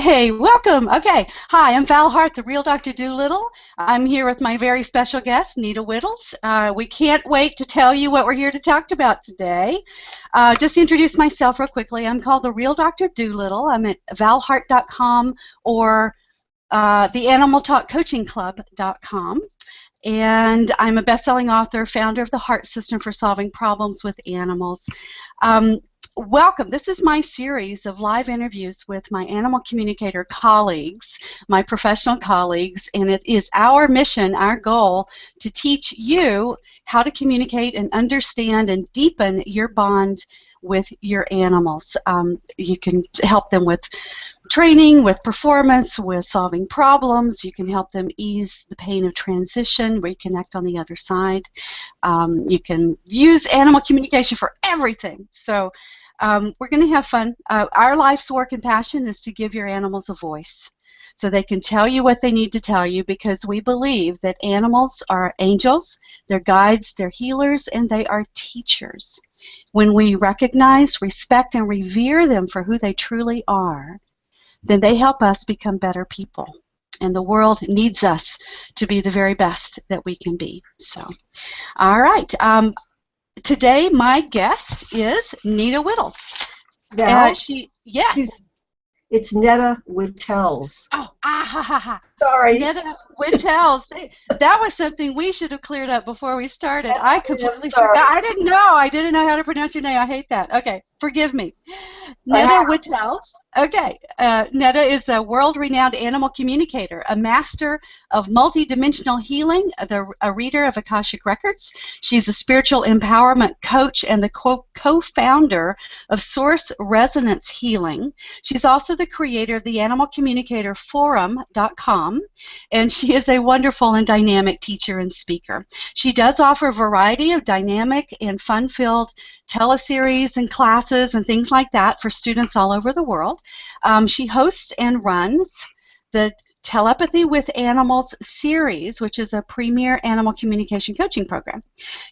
Hey, welcome. Okay. Hi, I'm Val Hart, the real Dr. Doolittle. I'm here with my very special guest, Nedda Wittels. We can't wait to tell you what we're here to talk about today. Just to introduce myself real quickly, I'm called the real Dr. Doolittle. I'm at valhart.com or theanimaltalkcoachingclub.com. And I'm a best-selling author, founder of the Heart System for Solving Problems with Animals. Welcome. This is my series of live interviews with my animal communicator colleagues, my professional colleagues, and it is our mission, our goal, to teach you how to communicate and understand and deepen your bond with your animals. You can help them with training, with performance, with solving problems. You can help them ease the pain of transition, reconnect on the other side. You can use animal communication for everything. So we're going to have fun. Our life's work and passion is to give your animals a voice so they can tell you what they need to tell you, because we believe that animals are angels, they're guides, they're healers, and they are teachers. When we recognize, respect, and revere them for who they truly are, then they help us become better people. And the world needs us to be the very best that we can be. So, all right. Today, my guest is Nedda Wittels. Val? Yes. It's Nedda Wittels. Oh, ha. Sorry. Nedda Wittels. That was something we should have cleared up before we started. I completely forgot. I didn't know how to pronounce your name. I hate that. Okay, forgive me. Nedda Wittels. Okay. Nedda is a world-renowned animal communicator, a master of multidimensional healing, a reader of Akashic Records. She's a spiritual empowerment coach and the co-founder of Source Resonance Healing. She's also the creator of the animalcommunicatorforum.com, and she is a wonderful and dynamic teacher and speaker. She does offer a variety of dynamic and fun-filled teleseries and classes and things like that for students all over the world. She hosts and runs the Telepathy with Animals series, which is a premier animal communication coaching program.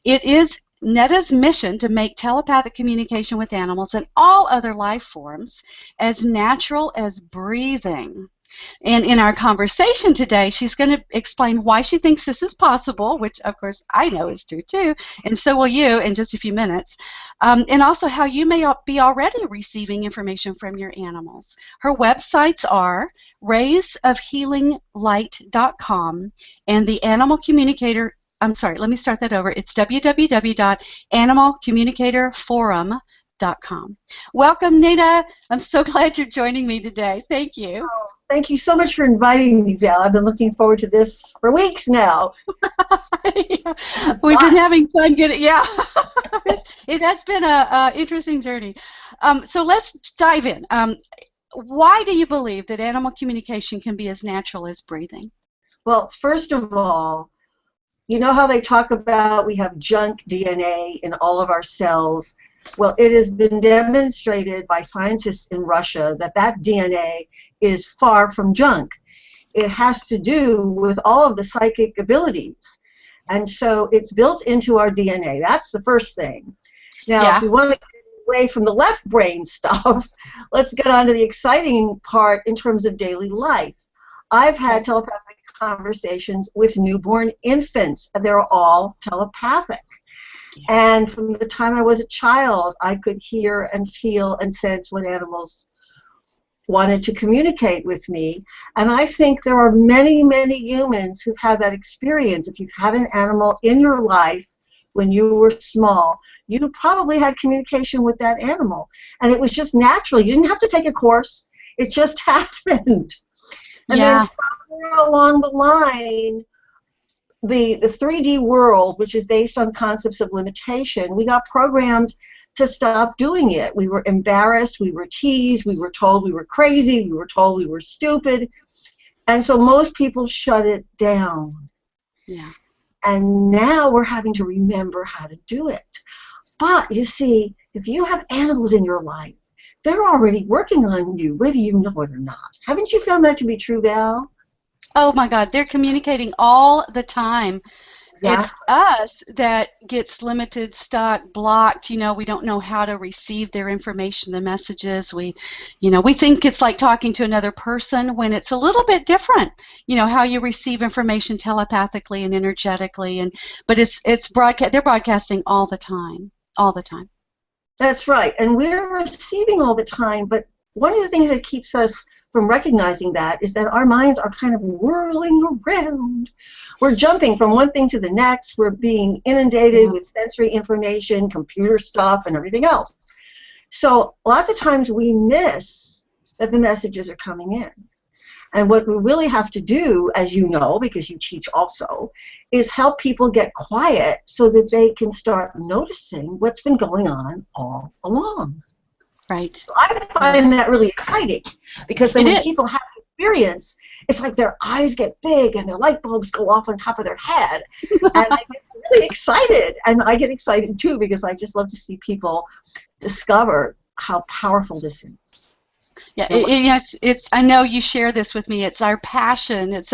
It is Nedda's mission to make telepathic communication with animals and all other life forms as natural as breathing. And in our conversation today, she's going to explain why she thinks this is possible, which, of course, I know is true, too, and so will you in just a few minutes, and also how you may be already receiving information from your animals. Her websites are raysofhealinglight.com and the Animal Communicator. I'm sorry, let me start that over. It's www.animalcommunicatorforum.com. Welcome, Nedda. I'm so glad you're joining me today. Thank you. Oh, thank you so much for inviting me, Val. I've been looking forward to this for weeks now. Yeah. We've been having fun getting, yeah. It has been an interesting journey. So let's dive in. Why do you believe that animal communication can be as natural as breathing? Well, first of all, you know how they talk about we have junk DNA in all of our cells? Well, it has been demonstrated by scientists in Russia that that DNA is far from junk. It has to do with all of the psychic abilities. And so it's built into our DNA. That's the first thing. Now, if we want to get away from the left brain stuff, let's get on to the exciting part in terms of daily life. I've had telepathic conversations with newborn infants. They're all telepathic. And from the time I was a child, I could hear and feel and sense when animals wanted to communicate with me. And I think there are many, many humans who've had that experience. If you've had an animal in your life when you were small, you probably had communication with that animal. And it was just natural. You didn't have to take a course. It just happened. And then somewhere along the line, the 3D world, which is based on concepts of limitation, we got programmed to stop doing it. We were embarrassed, we were teased, we were told we were crazy, we were told we were stupid. And so most people shut it down. Yeah. And now we're having to remember how to do it. But you see, if you have animals in your life, they're already working on you, whether you know it or not. Haven't you found that to be true, Val? Oh, my God. They're communicating all the time. it's us that gets limited, stuck, blocked. You know, we don't know how to receive their information, the messages. We think it's like talking to another person when it's a little bit different. You know, how you receive information telepathically and energetically, but they're broadcasting all the time, all the time. That's right, and we're receiving all the time, but one of the things that keeps us from recognizing that is that our minds are kind of whirling around. We're jumping from one thing to the next. We're being inundated with sensory information, computer stuff, and everything else. So lots of times we miss that the messages are coming in. And what we really have to do, as you know, because you teach also, is help people get quiet so that they can start noticing what's been going on all along. Right. So I find that really exciting, because then when people have the experience, it's like their eyes get big and their light bulbs go off on top of their head, and they get really excited. And I get excited too, because I just love to see people discover how powerful this is. Yeah, yes, I know you share this with me. It's our passion. It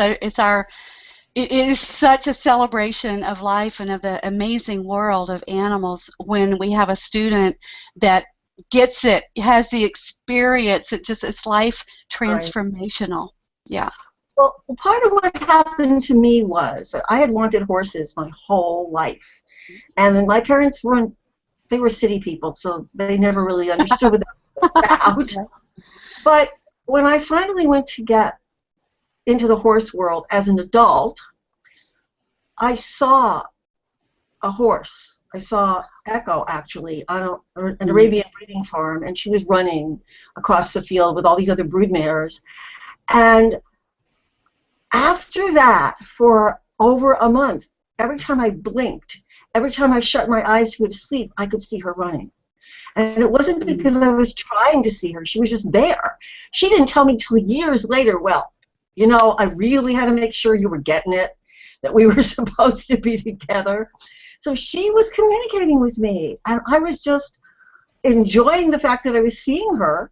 is such a celebration of life and of the amazing world of animals when we have a student that gets it, has the experience. It's life transformational. Right. Yeah. Well, part of what happened to me was that I had wanted horses my whole life, and then my parents were city people, so they never really understood what that was about. But when I finally went to get into the horse world as an adult, I saw a horse. I saw Echo, actually, on an Arabian breeding farm, and she was running across the field with all these other broodmares. And after that, for over a month, every time I blinked, every time I shut my eyes to go to sleep, I could see her running. And it wasn't because I was trying to see her. She was just there. She didn't tell me till years later, well, you know, I really had to make sure you were getting it, that we were supposed to be together. So she was communicating with me, and I was just enjoying the fact that I was seeing her.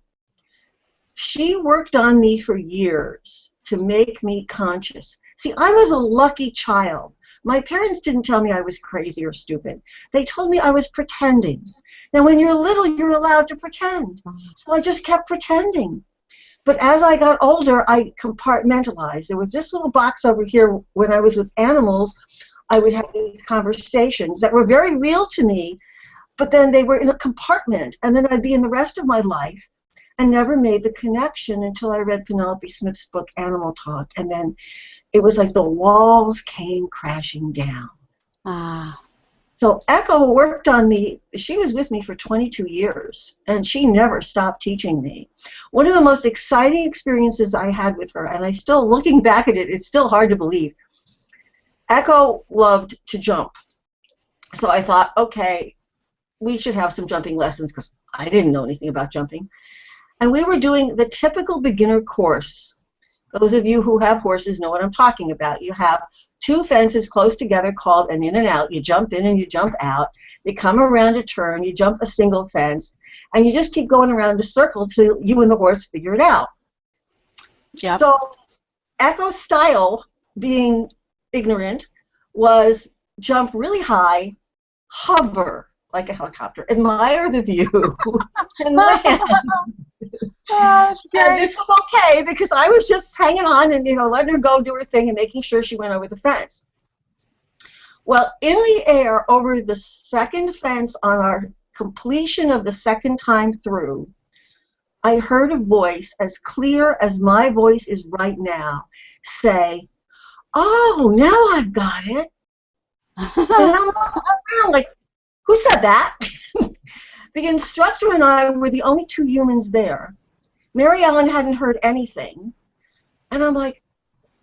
She worked on me for years to make me conscious. See, I was a lucky child. My parents didn't tell me I was crazy or stupid. They told me I was pretending. Now, when you're little, you're allowed to pretend. So I just kept pretending. But as I got older, I compartmentalized. There was this little box over here when I was with animals. I would have these conversations that were very real to me, but then they were in a compartment, and then I'd be in the rest of my life and never made the connection until I read Penelope Smith's book, Animal Talk, and then it was like the walls came crashing down. So Echo worked on me. She was with me for 22 years, and she never stopped teaching me. One of the most exciting experiences I had with her, and I still, looking back at it, it's still hard to believe. Echo loved to jump. So I thought, okay, we should have some jumping lessons, because I didn't know anything about jumping. And we were doing the typical beginner course. Those of you who have horses know what I'm talking about. You have two fences close together called an in and out. You jump in and you jump out. You come around a turn, you jump a single fence, and you just keep going around a circle till you and the horse figure it out. Yep. So Echo's style, being ignorant, was jump really high, hover like a helicopter, admire the view, and land. And this was okay, because I was just hanging on and, you know, letting her go do her thing and making sure she went over the fence. Well, in the air over the second fence on our completion of the second time through, I heard a voice as clear as my voice is right now say, "Oh, now I've got it." And I'm around like, who said that? The instructor and I were the only two humans there. Mary Ellen hadn't heard anything. And I'm like,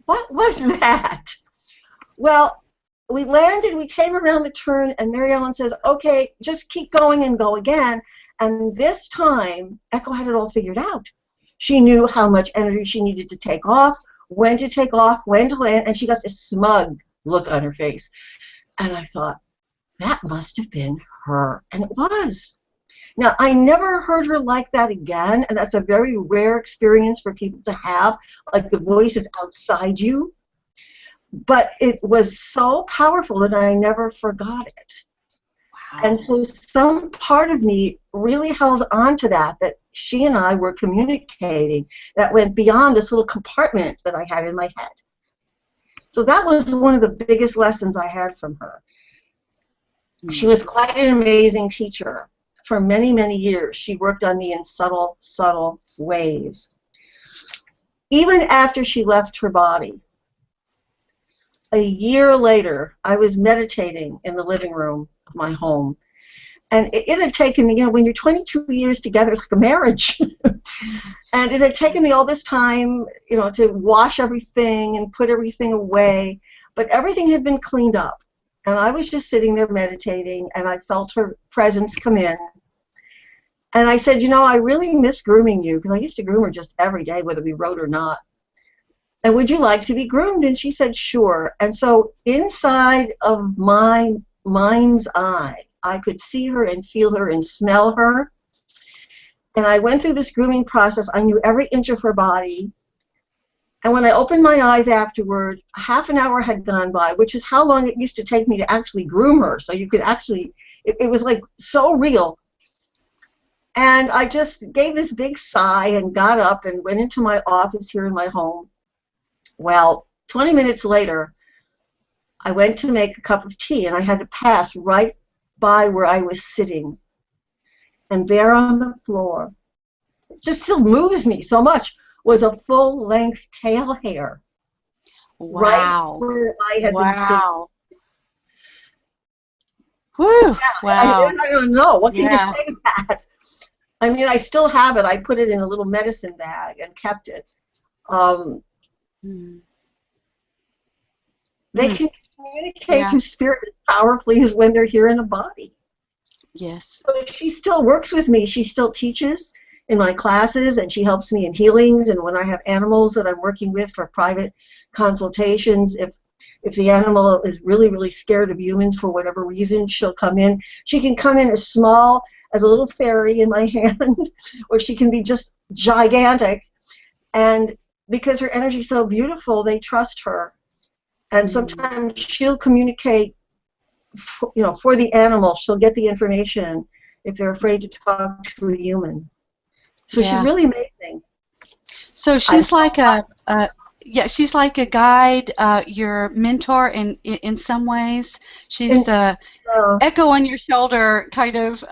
what was that? Well, we landed, we came around the turn, and Mary Ellen says, okay, just keep going and go again. And this time, Echo had it all figured out. She knew how much energy she needed to take off, when to take off, when to land, and she got this smug look on her face. And I thought, that must have been her. And it was. Now, I never heard her like that again, and that's a very rare experience for people to have, like the voice is outside you. but it was so powerful that I never forgot it. Wow. And so some part of me really held on to that she and I were communicating that went beyond this little compartment that I had in my head. So that was one of the biggest lessons I had from her. She was quite an amazing teacher. For many, many years, she worked on me in subtle, subtle ways. Even after she left her body, a year later, I was meditating in the living room of my home. And it had taken me, when you're 22 years together, it's like a marriage. And it had taken me all this time, to wash everything and put everything away. But everything had been cleaned up. And I was just sitting there meditating, and I felt her presence come in. And I said, I really miss grooming you, because I used to groom her just every day, whether we wrote or not. And would you like to be groomed? And she said, sure. And so inside of my mind's eye, I could see her and feel her and smell her. And I went through this grooming process. I knew every inch of her body. And when I opened my eyes afterward, half an hour had gone by, which is how long it used to take me to actually groom her. So you could actually, it was like so real. And I just gave this big sigh and got up and went into my office here in my home. Well, 20 minutes later, I went to make a cup of tea, and I had to pass right by where I was sitting. And there on the floor, it just still moves me so much, was a full-length tail hair. Wow. Right where I had been sitting. Whew. Wow. I don't know. What can you say to that? I mean, I still have it. I put it in a little medicine bag and kept it. They can communicate through spirit as powerfully as when they're here in a body. Yes. So she still works with me. She still teaches in my classes, and she helps me in healings. And when I have animals that I'm working with for private consultations, if the animal is really, really scared of humans for whatever reason, she'll come in. She can come in as small as a little fairy in my hand, or she can be just gigantic. And because her energy is so beautiful, they trust her. And sometimes she'll communicate, for the animal. She'll get the information if they're afraid to talk to a human. So she's really amazing. So she's she's like a guide, your mentor in some ways. She's the echo on your shoulder, kind of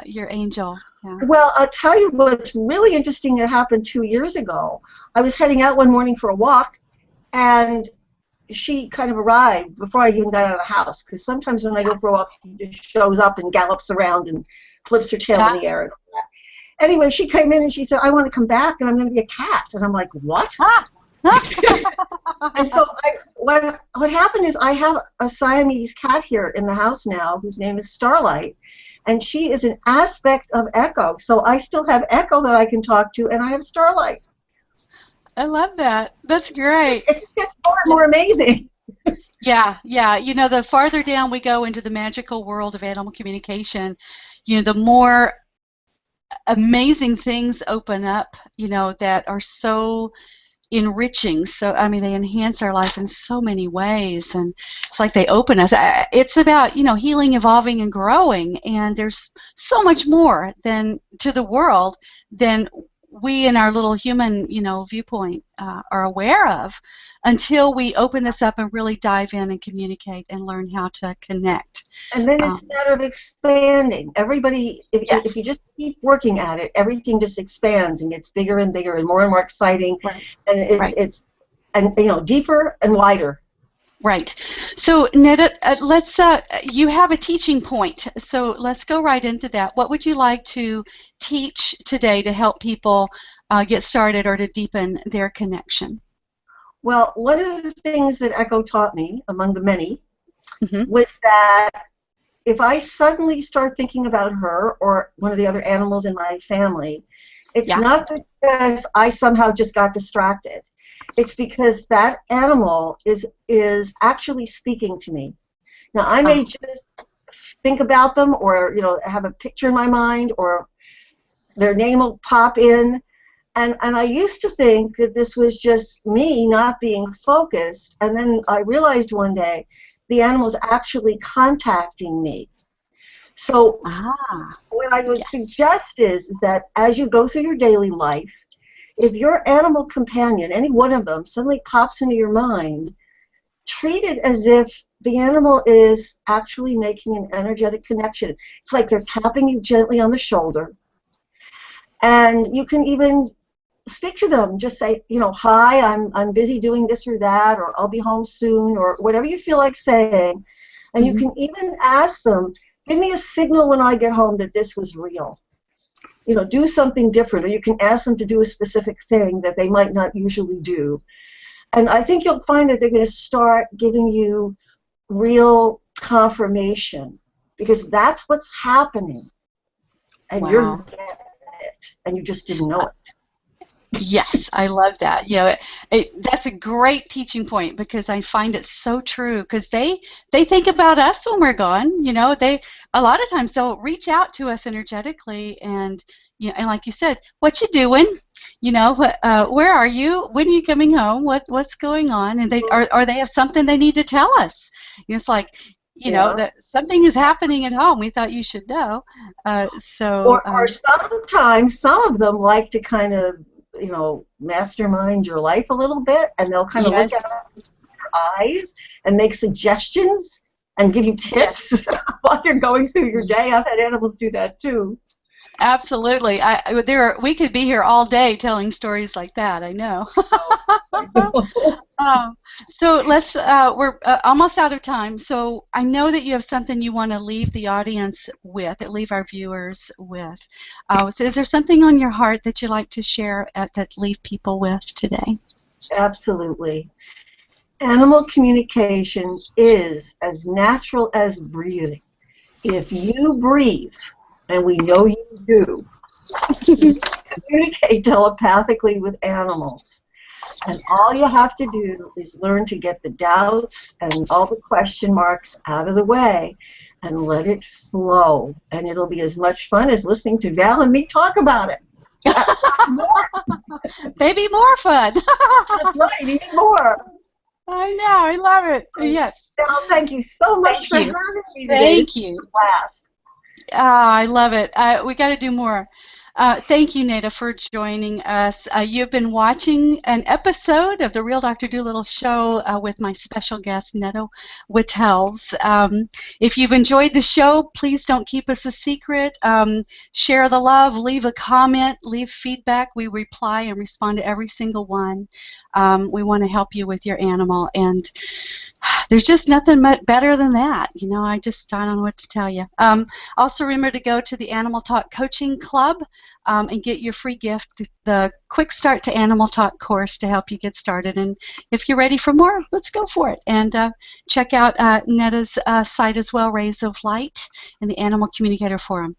your angel. Yeah. Well, I'll tell you what's really interesting that happened 2 years ago. I was heading out one morning for a walk, and she kind of arrived before I even got out of the house, because sometimes when I go for a walk, she just shows up and gallops around and flips her tail in the air and all that. Anyway, she came in and she said, I want to come back, and I'm going to be a cat. And I'm like, what? And so what happened is I have a Siamese cat here in the house now whose name is Starlight, and she is an aspect of Echo. So I still have Echo that I can talk to, and I have Starlight. I love that. That's great. It just gets more and more amazing. Yeah. The farther down we go into the magical world of animal communication, the more amazing things open up, that are so enriching. So, I mean, they enhance our life in so many ways, and it's like they open us. It's about, healing, evolving, and growing, and there's so much more to the world than we in our little human, viewpoint are aware of, until we open this up and really dive in and communicate and learn how to connect. And then it's a matter of expanding. Everybody, if you just keep working at it, everything just expands and gets bigger and bigger and more exciting, and it's deeper and wider. Right. So, Nedda, you have a teaching point, so let's go right into that. What would you like to teach today to help people get started or to deepen their connection? Well, one of the things that Echo taught me, among the many, was that if I suddenly start thinking about her or one of the other animals in my family, it's not because I somehow just got distracted. It's because that animal is actually speaking to me. Now, I may just think about them, or have a picture in my mind, or their name will pop in, And I used to think that this was just me not being focused, and then I realized one day the animal's actually contacting me. So what I would suggest is that as you go through your daily life, if your animal companion, any one of them, suddenly pops into your mind, treat it as if the animal is actually making an energetic connection. It's like they're tapping you gently on the shoulder. And you can even speak to them. Just say, you know, hi, I'm busy doing this or that, or I'll be home soon, or whatever you feel like saying. And you can even ask them, give me a signal when I get home that this was real. You know, do something different, or you can ask them to do a specific thing that they might not usually do. And I think you'll find that they're going to start giving you real confirmation, because that's what's happening. And you're getting it, and you just didn't know it. Yes, I love that. You know, that's a great teaching point, because I find it so true. Because they think about us when we're gone. You know, a lot of times they'll reach out to us energetically, and you know, and like you said, what you doing? You know, where are you? When are you coming home? What's going on? And or they have something they need to tell us. You know, it's like, you know, that something is happening at home. We thought you should know. Or sometimes some of them like to kind of, you know, mastermind your life a little bit, and they'll kind of look at your eyes and make suggestions and give you tips while you're going through your day. I've had animals do that too. Absolutely. We could be here all day telling stories like that. I know. So we're almost out of time. So I know that you have something you want to leave the audience with, leave our viewers with. So is there something on your heart that you'd like to share that leave people with today? Absolutely. Animal communication is as natural as breathing. If you breathe, and we know you do, you communicate telepathically with animals. And all you have to do is learn to get the doubts and all the question marks out of the way and let it flow. And it'll be as much fun as listening to Val and me talk about it. Maybe more fun. That's right, even more. I know, I love it. Yes. Val, thank you so much for having me today. Thank you. Class. I love it. We got to do more. Thank you, Nedda, for joining us. You've been watching an episode of the Real Dr. Dolittle Show with my special guest, Nedda Wittels. If you've enjoyed the show, please don't keep us a secret. Share the love, leave a comment, leave feedback. We reply and respond to every single one. We want to help you with your animal, and there's just nothing better than that. You know, I don't know what to tell you. Also, remember to go to the Animal Talk Coaching Club and get your free gift, the Quick Start to Animal Talk course, to help you get started. And if you're ready for more, let's go for it. And check out Nedda's site as well, Rays of Light, in the Animal Communicator Forum.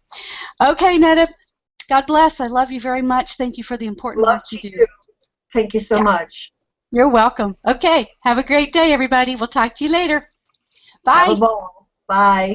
Okay, Nedda, God bless. I love you very much. Thank you for the important work you do. Thank you so much. You're welcome. Okay, have a great day, everybody. We'll talk to you later. Bye. Have a ball. Bye.